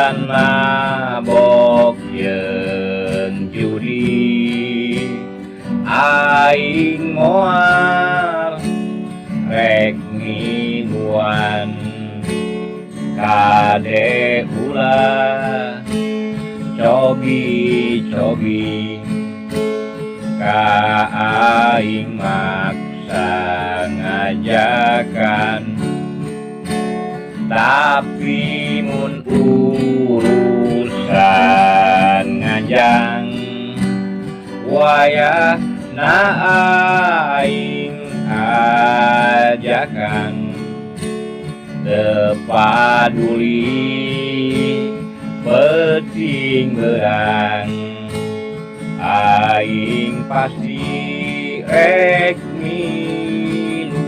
Bukan mabok jeung judi, aing moal rek minuan kade ulah cobi-cobi ka aing maksa ngajakan, tapi mun urusan ngajang wayah na aing ajakan, teu paduli penting berang aing pasti rek minuan.